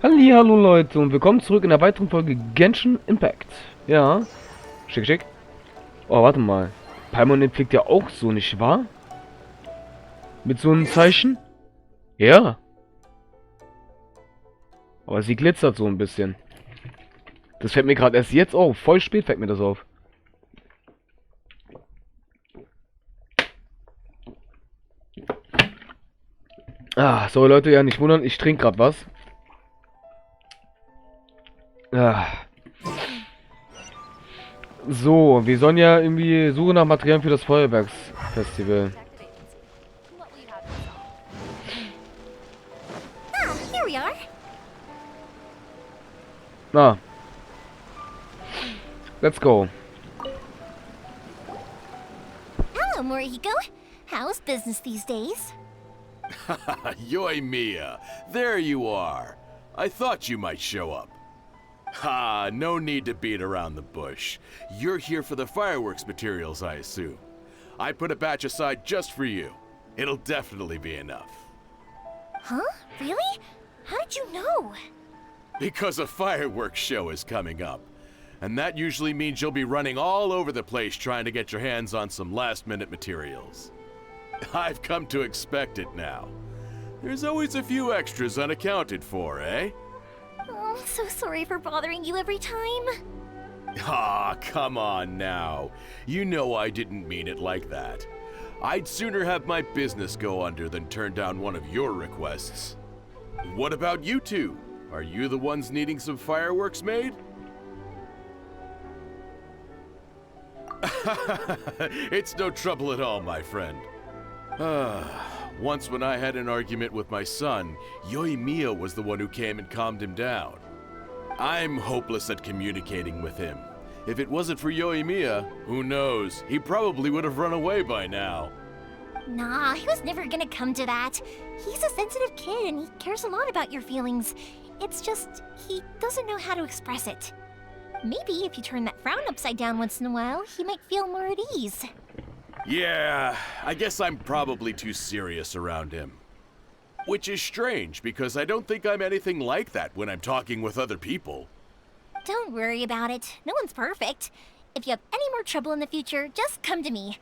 Hallihallo Leute und willkommen zurück in der weiteren Folge Genshin Impact. Ja, schick, schick. Oh, warte mal. Paimon fliegt ja auch so, nicht wahr? Mit so einem Zeichen? Ja. Aber sie glitzert so ein bisschen. Das fällt mir gerade erst jetzt auf. Voll spät fällt mir das auf. Ah, sorry Leute, ja nicht wundern, ich trinke gerade was. Ah. So, wir sollen ja irgendwie Suche nach Materialien für das Feuerwerksfestival. Here we are. Na. Let's go. Hello, Morihiko. How's business these days? Yoy Mia, there you are. I thought you might show up. Ha, no need to beat around the bush. You're here for the fireworks materials, I assume. I put a batch aside just for you. It'll definitely be enough. Huh? Really? How did you know? Because a fireworks show is coming up. And that usually means you'll be running all over the place trying to get your hands on some last-minute materials. I've come to expect it now. There's always a few extras unaccounted for, eh? Oh, I'm so sorry for bothering you every time. Ah, come on now. You know I didn't mean it like that. I'd sooner have my business go under than turn down one of your requests. What about you two? Are you the ones needing some fireworks made? It's no trouble at all, my friend. Once when I had an argument with my son, Yoimiya was the one who came and calmed him down. I'm hopeless at communicating with him. If it wasn't for Yoimiya, who knows, he probably would have run away by now. Nah, he was never gonna come to that. He's a sensitive kid and he cares a lot about your feelings. It's just, he doesn't know how to express it. Maybe if you turn that frown upside down once in a while, he might feel more at ease. Yeah, I guess I'm probably too serious around him. Which is strange, because I don't think I'm anything like that when I'm talking with other people. Don't worry about it. No one's perfect. If you have any more trouble in the future, just come to me.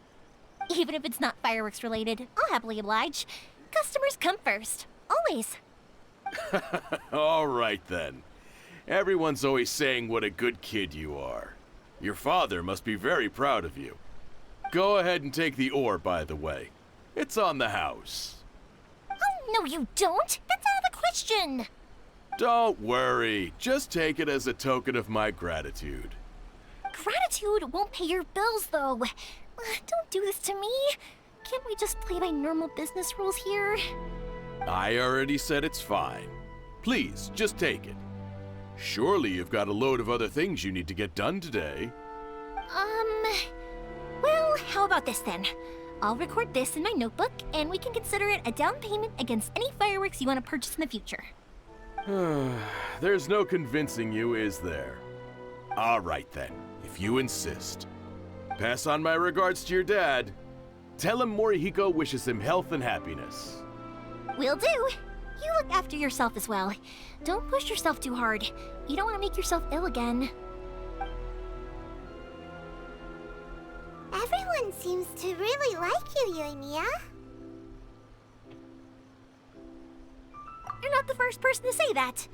Even if it's not fireworks related, I'll happily oblige. Customers come first. Always. All right then. Everyone's always saying what a good kid you are. Your father must be very proud of you. Go ahead and take the ore, by the way. It's on the house. Oh, no you don't! That's out of the question! Don't worry. Just take it as a token of my gratitude. Gratitude won't pay your bills, though. Don't do this to me. Can't we just play by normal business rules here? I already said it's fine. Please, just take it. Surely you've got a load of other things you need to get done today. Well, how about this then? I'll record this in my notebook, and we can consider it a down payment against any fireworks you want to purchase in the future. There's no convincing you, is there? All right then, if you insist. Pass on my regards to your dad. Tell him Morihiko wishes him health and happiness. Will do. You look after yourself as well. Don't push yourself too hard. You don't want to make yourself ill again. Everyone seems to really like you, Yoimiya. You're not the first person to say that.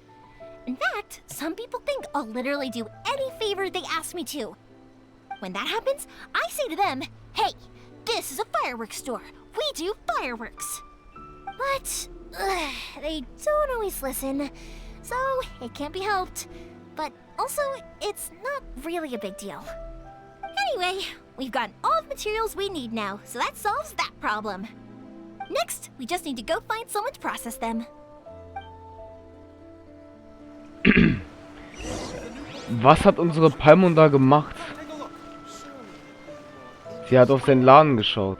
In fact, some people think I'll literally do any favor they ask me to. When that happens, I say to them, hey, this is a fireworks store. We do fireworks. But they don't always listen, so it can't be helped. But also, it's not really a big deal. Anyway, we've got all the materials we need now, so that solves that problem. Next, we just need to go find someone to process them. Was hat unsere Paimon da gemacht? Sie hat auf seinen Laden geschaut.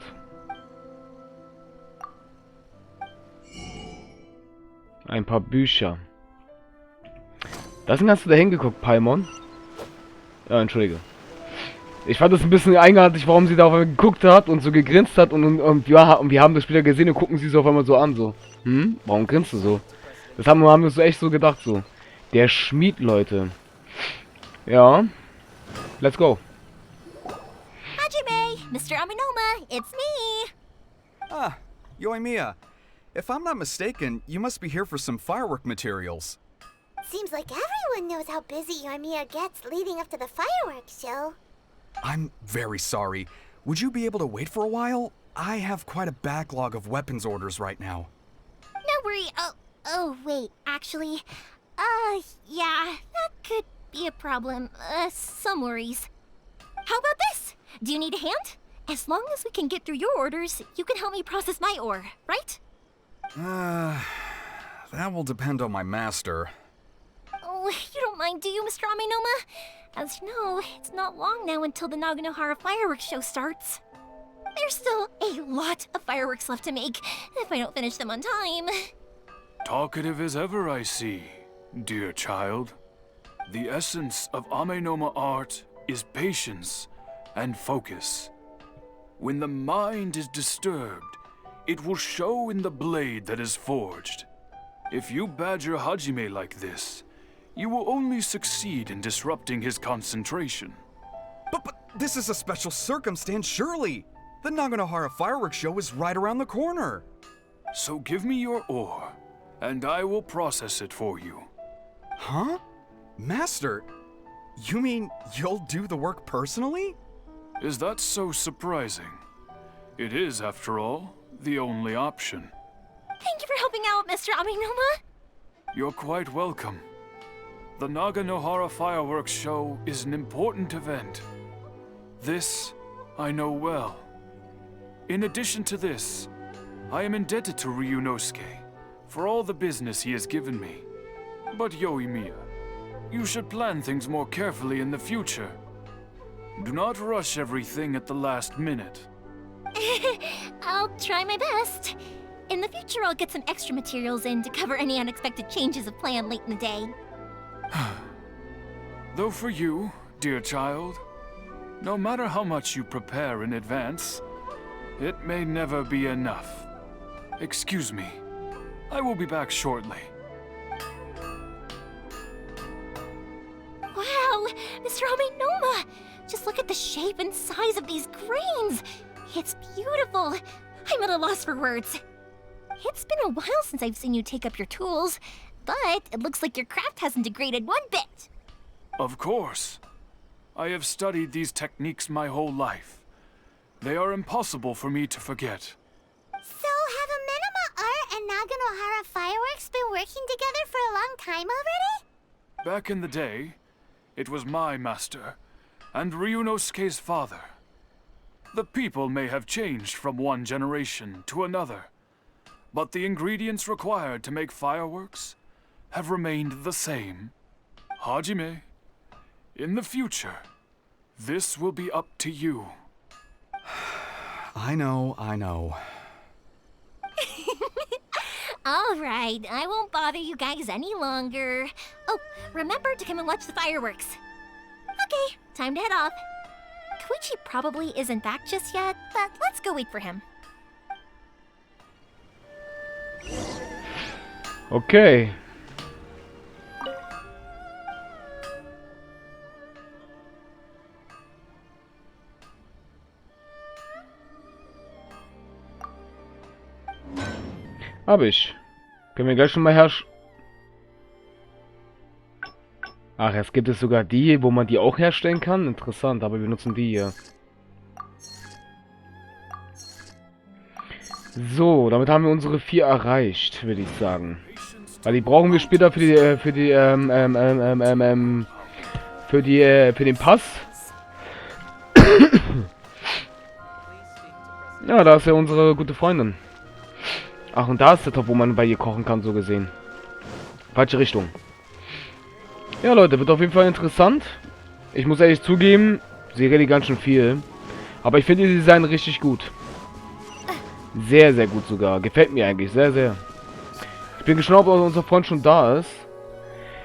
Ein paar Bücher. Deswegen hast du da hingeguckt, Paimon? Ja, entschuldige. Ich fand es ein bisschen eigenartig, warum sie da auf einmal geguckt hat und so gegrinst hat und wir haben das später gesehen und gucken sie so auf einmal so an, so. Warum grinst du so? Das haben wir so echt so gedacht, so. Der Schmied, Leute. Ja. Let's go. Hajime, Mr. Aminoma, it's me. Ah, Yoimiya. If I'm not mistaken, you must be here for some firework materials. Seems like everyone knows how busy Yoimiya gets leading up to the fireworks show. I'm very sorry. Would you be able to wait for a while? I have quite a backlog of weapons orders right now. No worry. Oh, wait, actually, yeah, that could be a problem. Some worries. How about this? Do you need a hand? As long as we can get through your orders, you can help me process my ore, right? That will depend on my master. Oh, you don't mind, do you, Mr. Aminoma? As you know, it's not long now until the Naganohara fireworks show starts. There's still a lot of fireworks left to make, if I don't finish them on time. Talkative as ever, I see, dear child. The essence of Amenoma art is patience and focus. When the mind is disturbed, it will show in the blade that is forged. If you badger Hajime like this, you will only succeed in disrupting his concentration. But this is a special circumstance, surely. The Naganohara fireworks show is right around the corner. So give me your ore, and I will process it for you. Huh? Master, you mean you'll do the work personally? Is that so surprising? It is, after all, the only option. Thank you for helping out, Mr. Aminoma. You're quite welcome. The Naganohara fireworks show is an important event. This I know well. In addition to this, I am indebted to Ryunosuke for all the business he has given me. But Yoimiya, you should plan things more carefully in the future. Do not rush everything at the last minute. I'll try my best. In the future, I'll get some extra materials in to cover any unexpected changes of plan late in the day. Though for you, dear child, no matter how much you prepare in advance, it may never be enough. Excuse me. I will be back shortly. Wow, Mr. Aminoma! Just look at the shape and size of these grains! It's beautiful! I'm at a loss for words. It's been a while since I've seen you take up your tools, but it looks like your craft hasn't degraded one bit. Of course. I have studied these techniques my whole life. They are impossible for me to forget. So have Amenoma Art and Naganohara Fireworks been working together for a long time already? Back in the day, it was my master and Ryunosuke's father. The people may have changed from one generation to another, but the ingredients required to make fireworks have remained the same. Hajime, in the future, this will be up to you. I know. All right, I won't bother you guys any longer. Oh, remember to come and watch the fireworks. Okay, time to head off. Koichi probably isn't back just yet, but let's go wait for him. Okay. Hab ich. Können wir gleich schon mal Ach, jetzt gibt es sogar die, wo man die auch herstellen kann. Interessant, aber wir nutzen die hier. So, damit haben wir unsere 4 erreicht, würde ich sagen. Weil die brauchen wir später für den Pass. Ja, da ist ja unsere gute Freundin. Ach, und da ist der Topf, wo man bei ihr kochen kann, so gesehen. Falsche Richtung. Ja, Leute, wird auf jeden Fall interessant. Ich muss ehrlich zugeben, sie redet ganz schön viel. Aber ich finde die Design richtig gut. Sehr, sehr gut sogar. Gefällt mir eigentlich sehr, sehr. Ich bin gespannt, ob unser Freund schon da ist.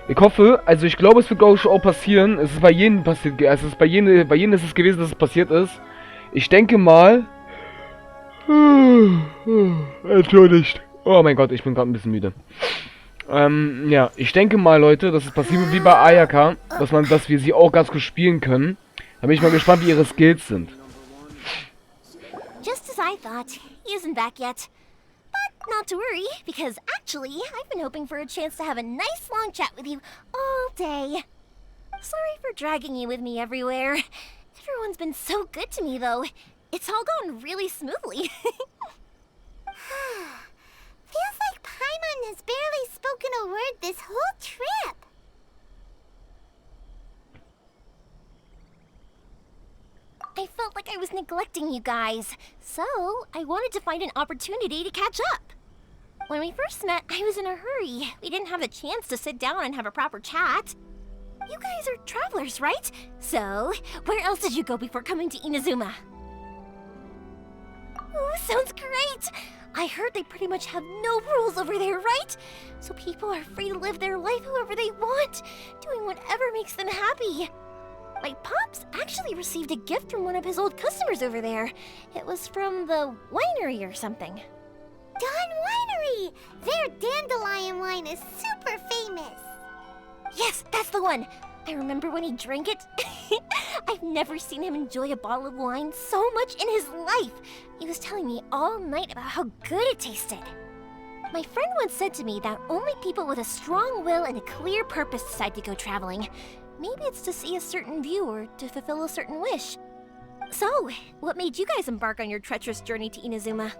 Ich hoffe, also ich glaube, es wird auch passieren. Es ist bei jedem passiert. Also es ist bei jedem ist es gewesen, dass es passiert ist. Ich denke mal. Entschuldigt. Oh mein Gott, ich bin gerade ein bisschen müde. Ja, ich denke mal, Leute, dass es passiert wie bei Ayaka, dass wir sie auch ganz gut spielen können. Da bin ich mal gespannt, wie ihre Skills sind. Just as I thought, he isn't back yet. But not to worry, because actually, I've been hoping for a chance to have a nice long chat with you all day. Sorry for dragging you with me everywhere. Everyone's been so good to me, though. It's all gone really smoothly. Feels like Paimon has barely spoken a word this whole trip. I felt like I was neglecting you guys, so I wanted to find an opportunity to catch up. When we first met, I was in a hurry. We didn't have a chance to sit down and have a proper chat. You guys are travelers, right? So, where else did you go before coming to Inazuma? Ooh, sounds great! I heard they pretty much have no rules over there, right? So people are free to live their life however they want, doing whatever makes them happy. My pops actually received a gift from one of his old customers over there. It was from the winery or something. Dawn Winery! Their dandelion wine is super famous. Yes, that's the one! I remember when he drank it. I've never seen him enjoy a bottle of wine so much in his life. He was telling me all night about how good it tasted. My friend once said to me that only people with a strong will and a clear purpose decide to go traveling. Maybe it's to see a certain view or to fulfill a certain wish. So, what made you guys embark on your treacherous journey to Inazuma?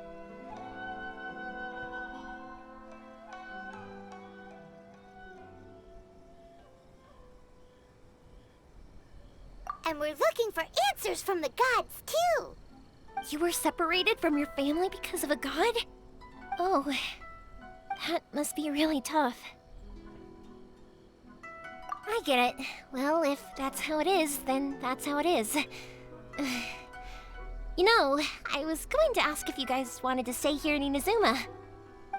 And we're looking for answers from the gods, too. You were separated from your family because of a god? Oh, that must be really tough. I get it. Well, if that's how it is, then that's how it is. You know, I was going to ask if you guys wanted to stay here in Inazuma.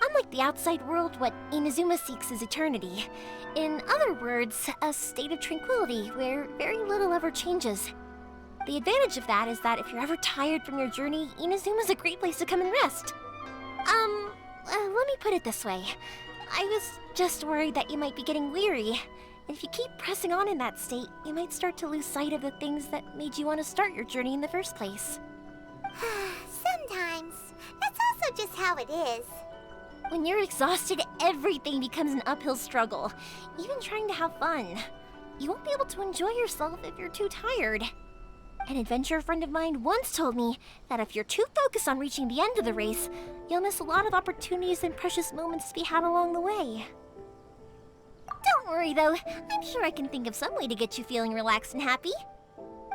Unlike the outside world, what Inazuma seeks is eternity. In other words, a state of tranquility where very little ever changes. The advantage of that is that if you're ever tired from your journey, Inazuma's a great place to come and rest. Let me put it this way. I was just worried that you might be getting weary. And if you keep pressing on in that state, you might start to lose sight of the things that made you want to start your journey in the first place. Sometimes. That's also just how it is. When you're exhausted, everything becomes an uphill struggle, even trying to have fun. You won't be able to enjoy yourself if you're too tired. An adventurer friend of mine once told me that if you're too focused on reaching the end of the race, you'll miss a lot of opportunities and precious moments to be had along the way. Don't worry though, I'm sure I can think of some way to get you feeling relaxed and happy.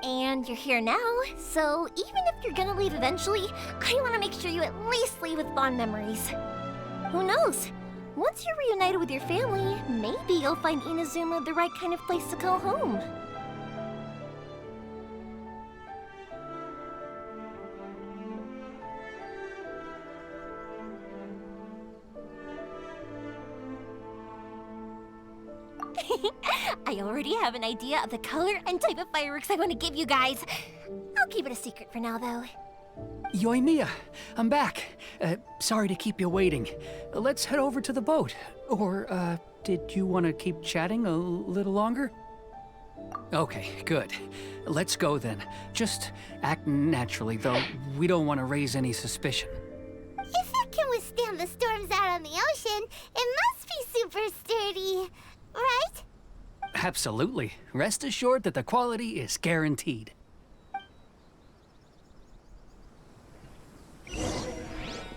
And you're here now, so even if you're gonna leave eventually, I want to make sure you at least leave with fond memories. Who knows? Once you're reunited with your family, maybe you'll find Inazuma the right kind of place to call home. I already have an idea of the color and type of fireworks I want to give you guys. I'll keep it a secret for now, though. Yoimiya, I'm back. Sorry to keep you waiting. Let's head over to the boat. Or, did you want to keep chatting a little longer? Okay, good. Let's go then. Just act naturally, though. We don't want to raise any suspicion. If it can withstand the storms out on the ocean, it must be super sturdy, right? Absolutely. Rest assured that the quality is guaranteed.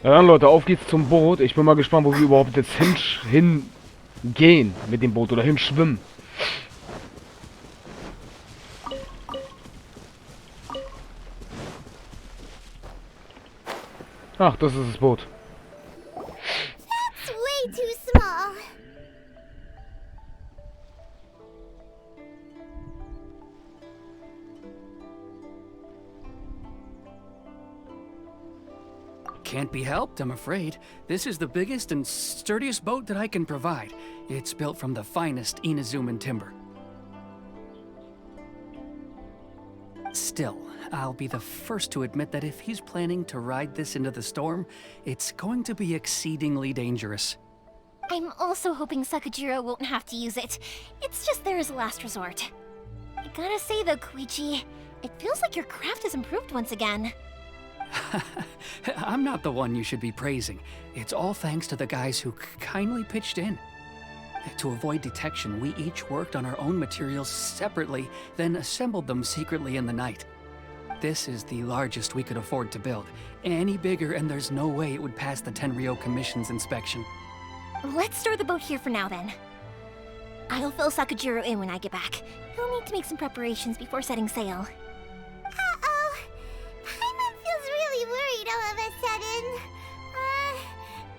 Ja dann, Leute, auf geht's zum Boot. Ich bin mal gespannt, wo wir überhaupt jetzt hingehen mit dem Boot oder hinschwimmen. Ach, das ist das Boot. That's way too small. Can't be helped, I'm afraid. This is the biggest and sturdiest boat that I can provide. It's built from the finest Inazuman timber. Still, I'll be the first to admit that if he's planning to ride this into the storm, it's going to be exceedingly dangerous. I'm also hoping Sakajiro won't have to use it. It's just there as a last resort. I gotta say though, Koichi, it feels like your craft has improved once again. I'm not the one you should be praising. It's all thanks to the guys who kindly pitched in. To avoid detection, we each worked on our own materials separately, then assembled them secretly in the night. This is the largest we could afford to build. Any bigger and there's no way it would pass the Tenryou Commission's inspection. Let's store the boat here for now then. I'll fill Sakajiro in when I get back. He'll need to make some preparations before setting sail. Uh-oh. Paimon feels really worried all of a sudden.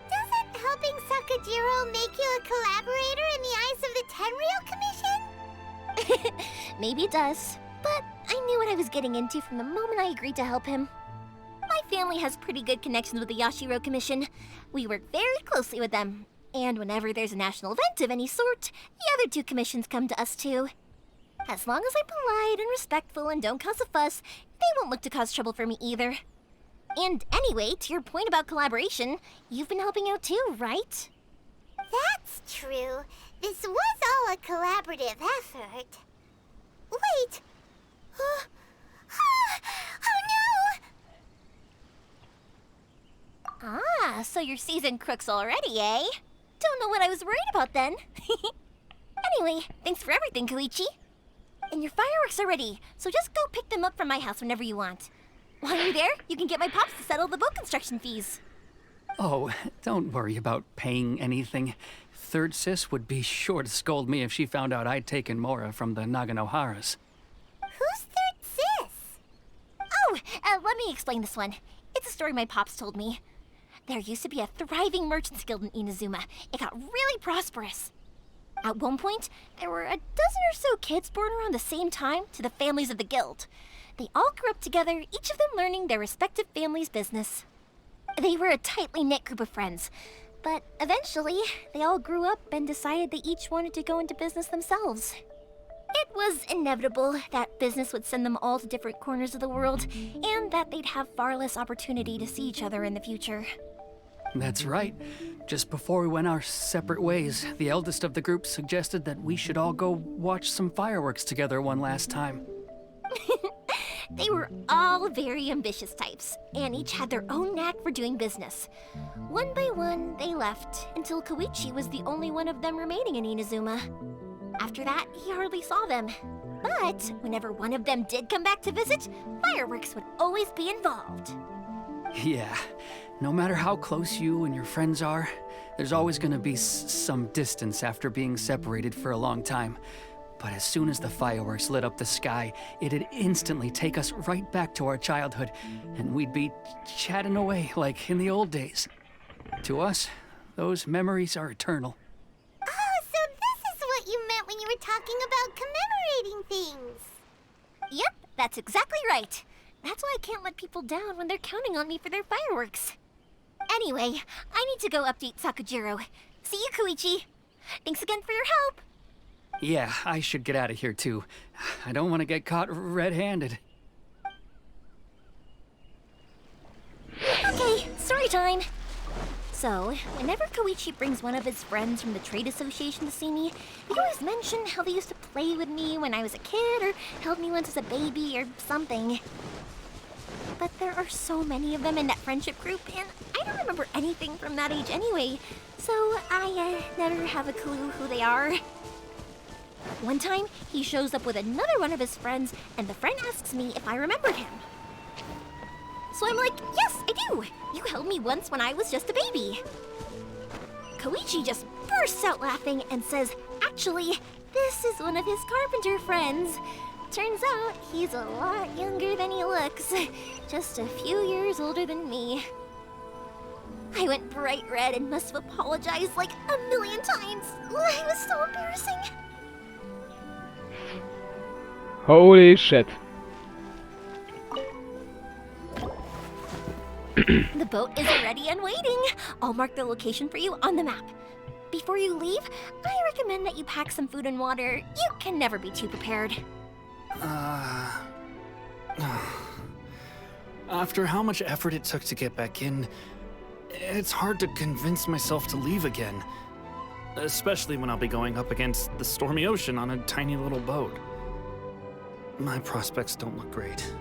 Doesn't helping Sakajiro make you a collaborator in the eyes of the Tenryou Commission? Maybe it does, but I knew what I was getting into from the moment I agreed to help him. My family has pretty good connections with the Yashiro Commission. We work very closely with them, and whenever there's a national event of any sort, the other two commissions come to us too. As long as I'm polite and respectful and don't cause a fuss, they won't look to cause trouble for me either. And anyway, to your point about collaboration, you've been helping out too, right? That's true. This was all a collaborative effort. Wait! Oh no! Ah, so you're seasoned crooks already, eh? Don't know what I was worried about then. Anyway, thanks for everything, Koichi. And your fireworks are ready, so just go pick them up from my house whenever you want. While you're there, you can get my pops to settle the boat construction fees. Oh, don't worry about paying anything. Third Sis would be sure to scold me if she found out I'd taken Mora from the Naganoharas. Who's Third Sis? Oh, let me explain this one. It's a story my pops told me. There used to be a thriving merchants guild in Inazuma. It got really prosperous. At one point, there were a dozen or so kids born around the same time to the families of the guild. They all grew up together, each of them learning their respective family's business. They were a tightly knit group of friends, but eventually, they all grew up and decided they each wanted to go into business themselves. It was inevitable that business would send them all to different corners of the world, and that they'd have far less opportunity to see each other in the future. That's right. Just before we went our separate ways, the eldest of the group suggested that we should all go watch some fireworks together one last time. They were all very ambitious types, and each had their own knack for doing business. One by one, they left, until Koichi was the only one of them remaining in Inazuma. After that, he hardly saw them. But whenever one of them did come back to visit, fireworks would always be involved. Yeah, no matter how close you and your friends are, there's always gonna be some distance after being separated for a long time. But as soon as the fireworks lit up the sky, it'd instantly take us right back to our childhood, and we'd be chatting away like in the old days. To us, those memories are eternal. Oh, so this is what you meant when you were talking about commemorating things. Yep, that's exactly right. That's why I can't let people down when they're counting on me for their fireworks. Anyway, I need to go update Sakajiro. See you, Koichi. Thanks again for your help. Yeah, I should get out of here too. I don't want to get caught red-handed. Okay, story time. So, whenever Koichi brings one of his friends from the trade association to see me, they always mention how they used to play with me when I was a kid or held me once as a baby or something. But there are so many of them in that friendship group, and I don't remember anything from that age anyway, so I never have a clue who they are. One time, he shows up with another one of his friends, and the friend asks me if I remembered him. So I'm like, yes, I do! You held me once when I was just a baby. Koichi just bursts out laughing and says, actually, this is one of his carpenter friends. Turns out, he's a lot younger than he looks. Just a few years older than me. I went bright red and must have apologized like a million times. It was so embarrassing. Holy shit. The boat is ready and waiting. I'll mark the location for you on the map. Before you leave, I recommend that you pack some food and water. You can never be too prepared. After how much effort it took to get back in, it's hard to convince myself to leave again. especially when I'll be going up against the stormy ocean on a tiny little boat. My prospects don't look great.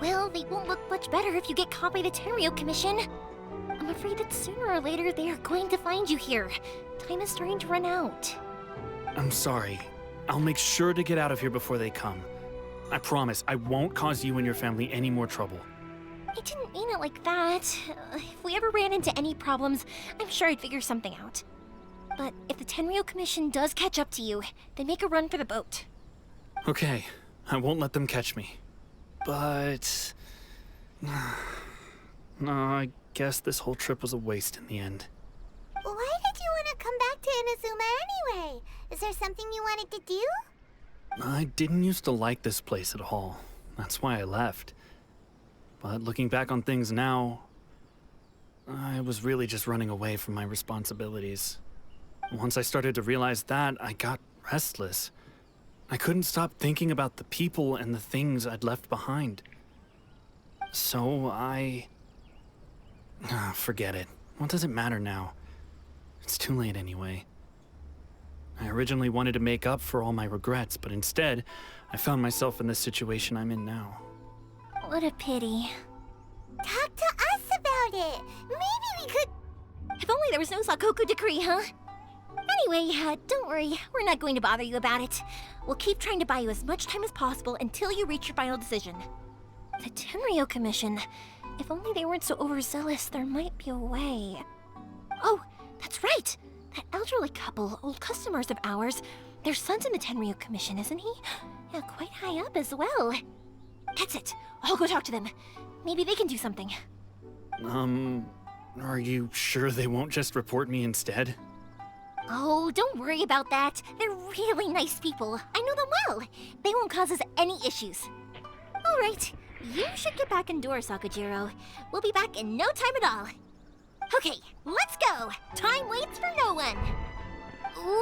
Well, they won't look much better if you get caught by the Tenryou Commission. I'm afraid that sooner or later they are going to find you here. Time is starting to run out. I'm sorry. I'll make sure to get out of here before they come. I promise I won't cause you and your family any more trouble. I didn't mean it like that. If we ever ran into any problems, I'm sure I'd figure something out. But if the Tenryou Commission does catch up to you, then make a run for the boat. Okay, I won't let them catch me. But... no, I guess this whole trip was a waste in the end. Why did you want to come back to Inazuma anyway? Is there something you wanted to do? I didn't used to like this place at all. That's why I left. But looking back on things now, I was really just running away from my responsibilities. Once I started to realize that, I got restless. I couldn't stop thinking about the people and the things I'd left behind. So forget it. What does it matter now? It's too late anyway. I originally wanted to make up for all my regrets, but instead, I found myself in the situation I'm in now. What a pity. Talk to us about it. Maybe we could... If only there was no Sakoku decree, huh? Anyway, don't worry. We're not going to bother you about it. We'll keep trying to buy you as much time as possible until you reach your final decision. The Tenryou Commission. If only they weren't so overzealous, there might be a way. Oh, that's right! That elderly couple, old customers of ours, their son's in the Tenryou Commission, isn't he? Yeah, quite high up as well. That's it. I'll go talk to them. Maybe they can do something. Are you sure they won't just report me instead? Oh, don't worry about that. They're really nice people. I know them well. They won't cause us any issues. All right. You should get back indoors, Sakujiro. We'll be back in no time at all. Okay, let's go. Time waits for no one.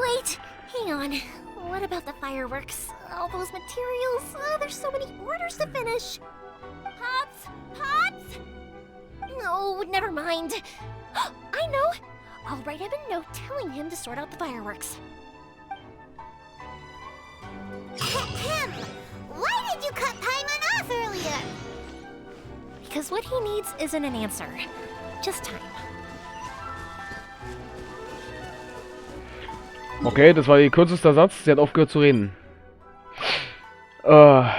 Wait, hang on. What about the fireworks? All those materials? There's so many orders to finish. Pops? Pops? No, never mind. I know. I'll write him a note telling him to sort out the fireworks. Ahem! Why did you cut Paimon off earlier? Because what he needs isn't an answer, just time. Okay, das war ihr kürzester Satz. Sie hat aufgehört zu reden. Leute,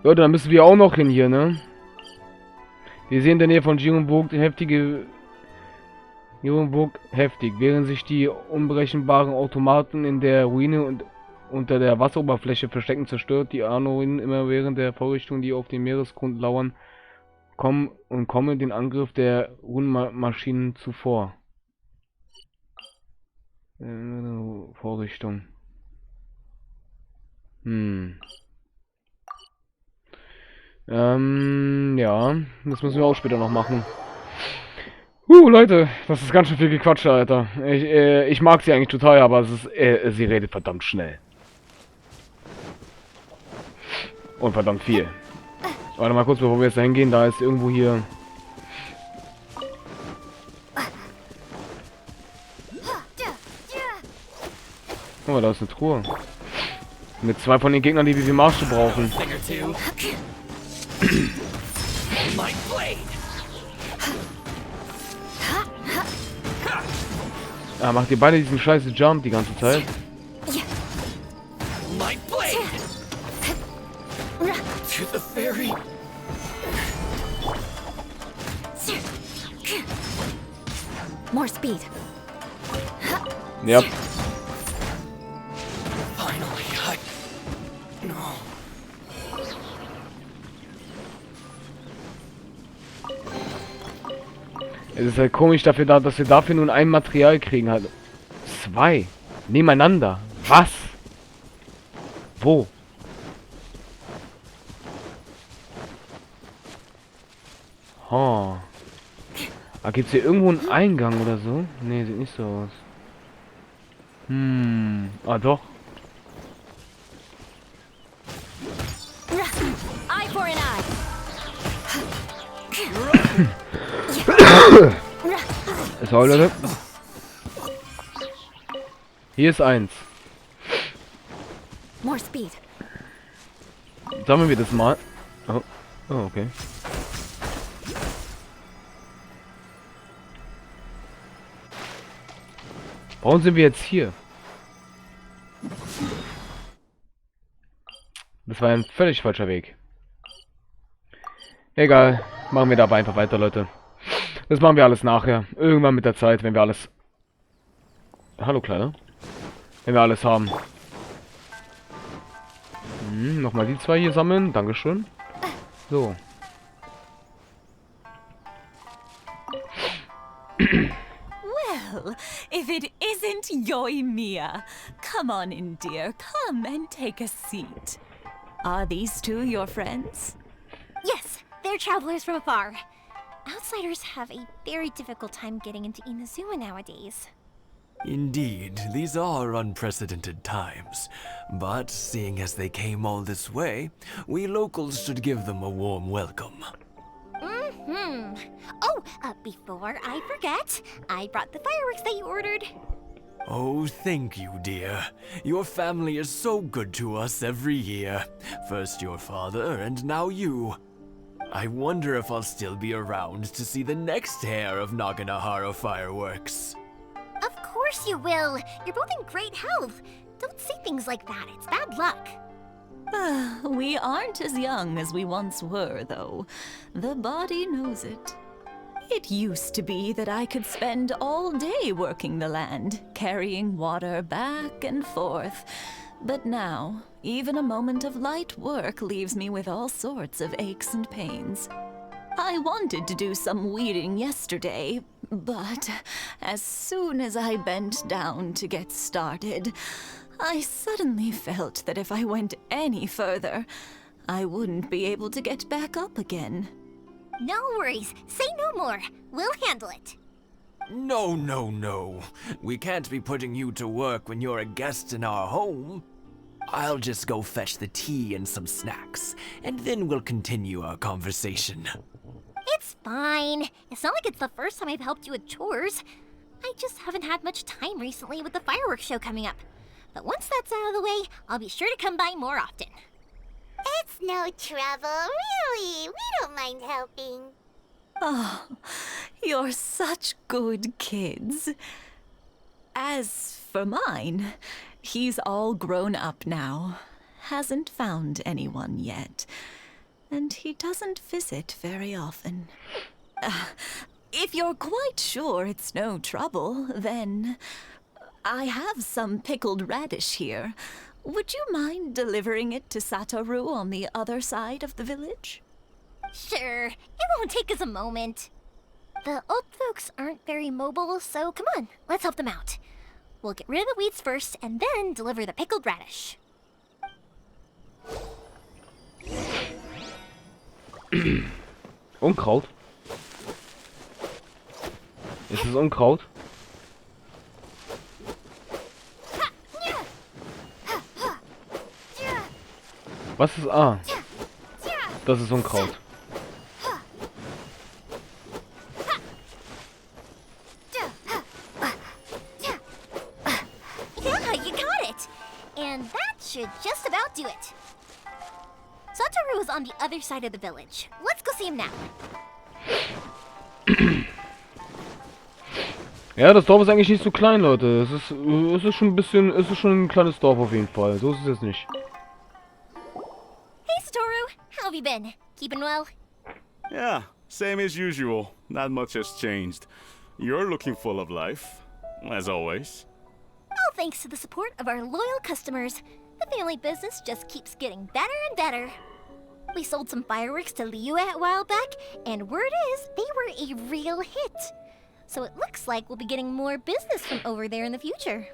dann müssen wir auch noch hin hier, ne? Wir sehen in der Nähe von Jirenburg heftig, während sich die unberechenbaren Automaten in der Ruine und unter der Wasseroberfläche verstecken, zerstört die Arno-Ruinen immer während der Vorrichtungen, die auf dem Meeresgrund lauern, kommen den Angriff der Runenmaschinen zuvor. Vorrichtung. Ja, das müssen wir auch später noch machen. Leute, das ist ganz schön viel Gequatsche, Alter. Ich mag sie eigentlich total, aber sie redet verdammt schnell. Und verdammt viel. Warte mal kurz, bevor wir jetzt da hingehen, da ist irgendwo hier... Oh, da ist eine Truhe. Mit zwei von den Gegnern, die wir wie Masho brauchen. Ah, macht ihr beide diesen scheiße Jump die ganze Zeit? More speed. Ja. Es ist halt komisch dafür da, dass wir dafür nun ein Material kriegen halt. Zwei. Nebeneinander. Was? Wo? Oh. Ah, gibt's hier irgendwo einen Eingang oder so? Ne, sieht nicht so aus. Ah, doch. Eye for an eye. So, Leute. Hier ist eins. More speed. Sammeln wir das mal. Oh, oh okay. Warum sind wir jetzt hier? Das war ein völlig falscher Weg. Egal. Machen wir dabei einfach weiter, Leute. Das machen wir alles nachher. Irgendwann mit der Zeit, wenn wir alles... Hallo, Kleiner. Wenn wir alles haben. Nochmal die zwei hier sammeln. Dankeschön. So. Well, if it isn't Yoimiya. Come on in, dear. Come and take a seat. Are these two your friends? Yes, they're travelers from afar. Outsiders have a very difficult time getting into Inazuma nowadays. Indeed, these are unprecedented times. But seeing as they came all this way, we locals should give them a warm welcome. Oh, before I forget, I brought the fireworks that you ordered. Oh, thank you, dear. Your family is so good to us every year. First your father, and now you. I wonder if I'll still be around to see the next hair of Naganohara fireworks. Of course you will. You're both in great health. Don't say things like that. It's bad luck. We aren't as young as we once were, though. The body knows it. It used to be that I could spend all day working the land, carrying water back and forth. But now, even a moment of light work leaves me with all sorts of aches and pains. I wanted to do some weeding yesterday, but as soon as I bent down to get started, I suddenly felt that if I went any further, I wouldn't be able to get back up again. No worries. Say no more. We'll handle it. No, no, no. We can't be putting you to work when you're a guest in our home. I'll just go fetch the tea and some snacks, and then we'll continue our conversation. It's fine. It's not like it's the first time I've helped you with chores. I just haven't had much time recently with the fireworks show coming up. But once that's out of the way, I'll be sure to come by more often. It's no trouble, really. We don't mind helping. Oh, you're such good kids. As for mine, he's all grown up now. Hasn't found anyone yet. And he doesn't visit very often. If you're quite sure it's no trouble, then I have some pickled radish here. Would you mind delivering it to Satoru on the other side of the village? Sure. It won't take us a moment. The old folks aren't very mobile, so come on, let's help them out. We'll get rid of the weeds first, and then deliver the pickled radish. Unkraut? Ist es Unkraut? Was ist A? Das ist Unkraut. Yeah, you got it! And that should just about do it. Satoru is on the other side of the village. Let's go see him now. Ja, das Dorf ist eigentlich nicht so klein, Leute. Es ist schon ein bisschen, es ist schon ein kleines Dorf auf jeden Fall. So ist es jetzt nicht. Hey, Satoru. How have you been? Keeping well? Yeah, same as usual. Not much has changed. You're looking full of life, as always. All thanks to the support of our loyal customers, the family business just keeps getting better and better. We sold some fireworks to Liu a while back, and word is they were a real hit. So it looks like we'll be getting more business from over there in the future.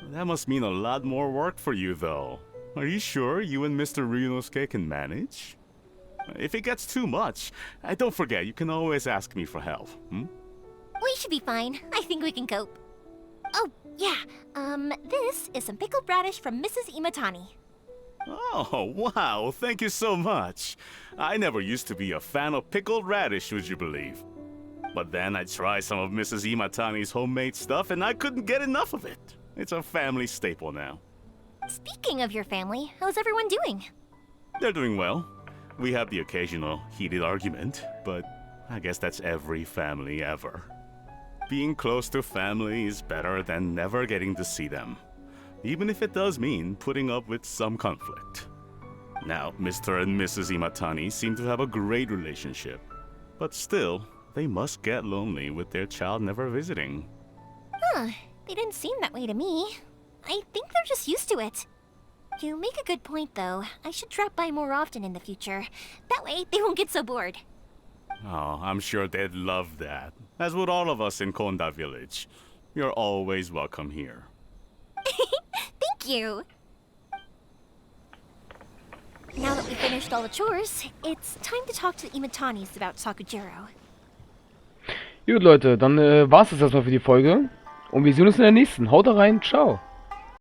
That must mean a lot more work for you, though. Are you sure you and Mr. Ryunosuke can manage? If it gets too much, don't forget, you can always ask me for help, hmm? We should be fine. I think we can cope. Oh, yeah. This is some pickled radish from Mrs. Imatani. Oh, wow, thank you so much. I never used to be a fan of pickled radish, would you believe? But then I tried some of Mrs. Imatani's homemade stuff and I couldn't get enough of it. It's a family staple now. Speaking of your family, how's everyone doing? They're doing well. We have the occasional heated argument, but I guess that's every family ever. Being close to family is better than never getting to see them, even if it does mean putting up with some conflict. Now, Mr. and Mrs. Imatani seem to have a great relationship, but still, they must get lonely with their child never visiting. Huh, they didn't seem that way to me. I think they're just used to it. You make a good point, though. I should drop by more often in the future. That way, they won't get so bored. Oh, I'm sure they'd love that, as would all of us in Konda Village. You're always welcome here. Thank you! Now that we've finished all the chores, it's time to talk to the Imatanis about Sakujiro. Gut, Leute, dann war's das erstmal für die Folge. Und wir sehen uns in der nächsten. Haut rein, ciao.